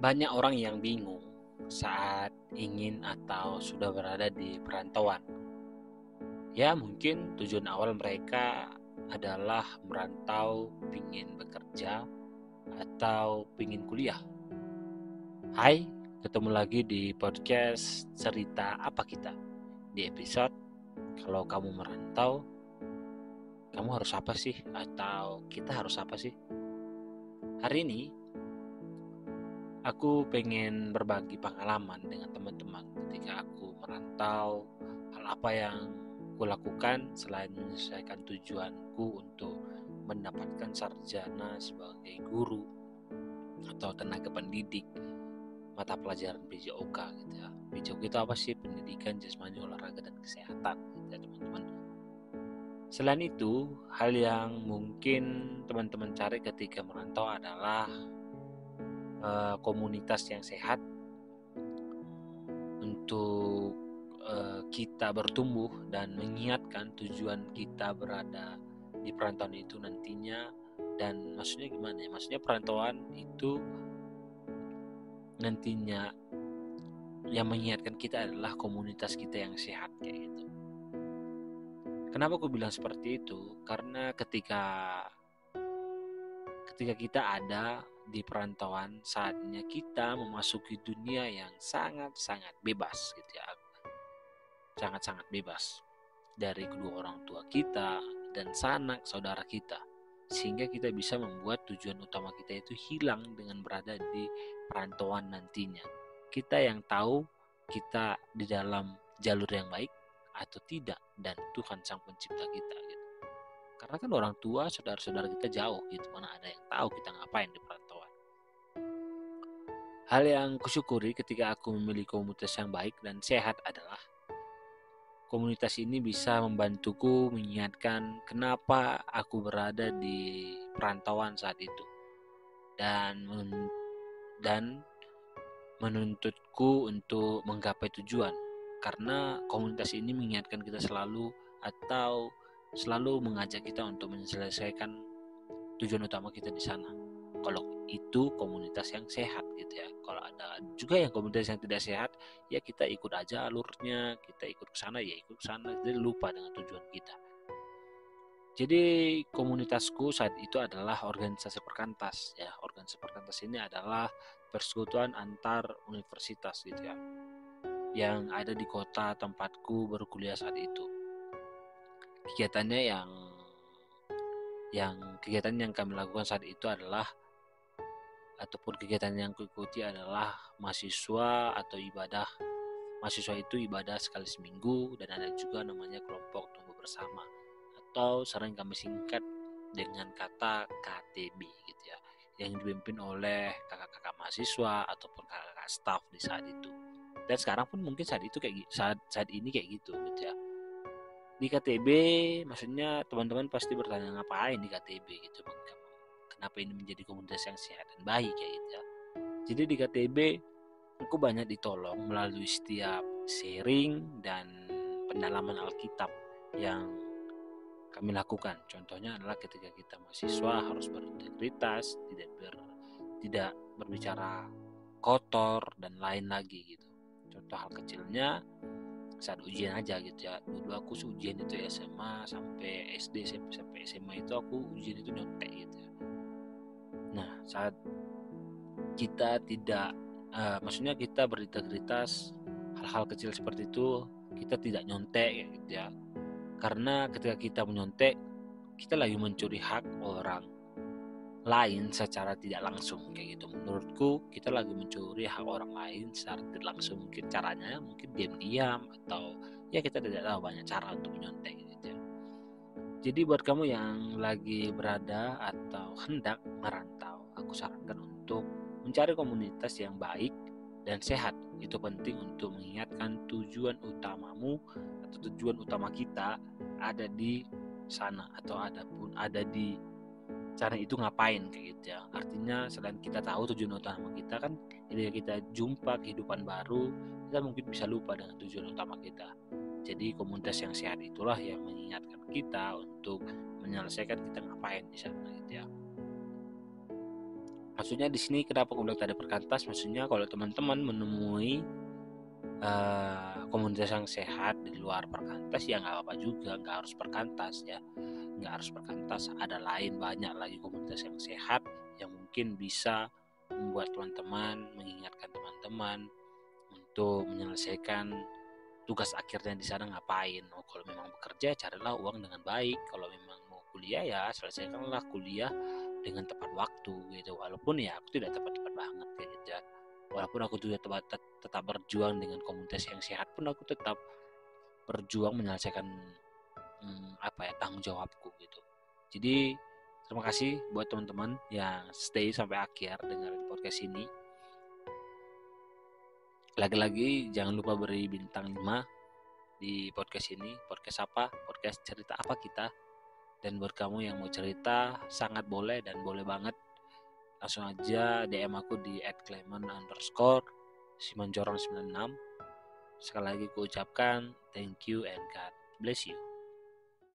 Banyak orang yang bingung saat ingin atau sudah berada di perantauan. Ya, mungkin tujuan awal mereka adalah merantau, pingin bekerja, atau pingin kuliah. Hai, ketemu lagi di podcast Cerita Apa Kita. Di episode, kalau kamu merantau, kamu harus apa sih? Atau kita harus apa sih? Hari ini, aku pengen berbagi pengalaman dengan teman-teman ketika aku merantau, hal apa yang kulakukan selain menyelesaikan tujuanku untuk mendapatkan sarjana sebagai guru atau tenaga pendidik mata pelajaran PJOK gitu ya. PJOK itu apa sih? Pendidikan Jasmani Olahraga dan Kesehatan gitu ya teman-teman. Selain itu, hal yang mungkin teman-teman cari ketika merantau adalah komunitas yang sehat untuk kita bertumbuh dan mengingatkan tujuan kita berada di perantauan itu nantinya. Dan maksudnya gimana ya? Maksudnya perantauan itu nantinya yang mengingatkan kita adalah komunitas kita yang sehat kayak gitu. Kenapa aku bilang seperti itu? Karena ketika kita ada di perantauan, saatnya kita memasuki dunia yang sangat-sangat bebas gitu ya. Sangat-sangat bebas dari kedua orang tua kita dan sanak saudara kita, sehingga kita bisa membuat tujuan utama kita itu hilang dengan berada di perantauan nantinya. Kita yang tahu kita di dalam jalur yang baik atau tidak, dan Tuhan sang pencipta kita gitu. Karena kan orang tua, saudara-saudara kita jauh gitu, mana ada yang tahu kita ngapain di perantauan. Hal yang kusyukuri ketika aku memilih komunitas yang baik dan sehat adalah komunitas ini bisa membantuku mengingatkan kenapa aku berada di perantauan saat itu, dan menuntutku untuk menggapai tujuan. Karena komunitas ini mengingatkan kita selalu mengajak kita untuk menyelesaikan tujuan utama kita di sana. Kalau itu komunitas yang sehat gitu ya. Kalau ada juga yang komunitas yang tidak sehat, ya kita ikut aja alurnya, kita ikut ke sana ya ikut ke sana, jadi lupa dengan tujuan kita. Jadi komunitasku saat itu adalah organisasi perkantas ya. Organisasi perkantas ini adalah persekutuan antar universitas gitu ya, yang ada di kota tempatku berkuliah saat itu. Kegiatan yang kami lakukan saat itu adalah, ataupun kegiatan yang kuikuti adalah mahasiswa atau ibadah. Mahasiswa itu ibadah sekali seminggu, dan ada juga namanya kelompok tunggu bersama, atau sering kami singkat dengan kata KTB gitu ya, yang dipimpin oleh kakak-kakak mahasiswa ataupun kakak-kakak staff di saat itu. Dan sekarang pun mungkin saat ini kayak gitu ya. Di KTB, maksudnya teman-teman pasti bertanya ngapain di KTB gitu, kenapa ini menjadi komunitas yang sehat dan baik kayak gitu ya. Jadi di KTB aku banyak ditolong melalui setiap sharing dan pendalaman Alkitab yang kami lakukan. Contohnya adalah ketika kita mahasiswa harus berintegritas, tidak berbicara kotor dan lain lagi gitu. Contoh hal kecilnya saat ujian aja gitu ya. Dulu aku ujian itu SMA sampai SD, sampai SMA itu aku ujian itu nyontek gitu ya. Nah, saat kita tidak maksudnya kita berintegritas, hal-hal kecil seperti itu kita tidak nyontek gitu ya. Karena ketika kita menyontek, kita lagi mencuri hak orang lain secara tidak langsung kayak gitu. Menurutku kita lagi mencuri hak orang lain secara tidak langsung. Mungkin caranya mungkin diam-diam, atau ya kita tidak tahu, banyak cara untuk menyontek gitu ya. Jadi buat kamu yang lagi berada atau hendak merantau, aku sarankan untuk mencari komunitas yang baik dan sehat. Itu penting untuk mengingatkan tujuan utamamu atau tujuan utama kita ada di sana, atau ada di cara itu ngapain kayak gitu ya. Artinya selain kita tahu tujuan utama kita, kan ketika kita jumpa kehidupan baru, kita mungkin bisa lupa dengan tujuan utama kita. Jadi komunitas yang sehat itulah yang mengingatkan kita untuk menyelesaikan kita ngapain di sana gitu ya. Maksudnya di sini kenapa aku bilang tadi perkantas, maksudnya kalau teman-teman menemui komunitas yang sehat di luar perkantas ya nggak apa-apa juga, nggak harus perkantas ya, nggak harus perkantas, ada lain banyak lagi komunitas yang sehat yang mungkin bisa membuat teman-teman, mengingatkan teman-teman untuk menyelesaikan tugas akhirnya di sana ngapain. Kalau memang bekerja carilah uang dengan baik, kalau memang mau kuliah ya selesaikanlah kuliah dengan tepat waktu gitu, walaupun ya aku tidak tepat-tepat banget kayak gitu ya. Walaupun aku juga tetap berjuang dengan komunitas yang sehat pun aku tetap berjuang menyelesaikan tanggung jawabku gitu. Jadi terima kasih buat teman-teman yang stay sampai akhir dengerin podcast ini. Lagi-lagi jangan lupa beri bintang 5 di podcast ini. Podcast apa? Podcast cerita apa kita. Dan buat kamu yang mau cerita sangat boleh dan boleh banget, langsung aja DM aku di @clement_simanjorang96. Sekali lagi ku ucapkan thank you and God bless you.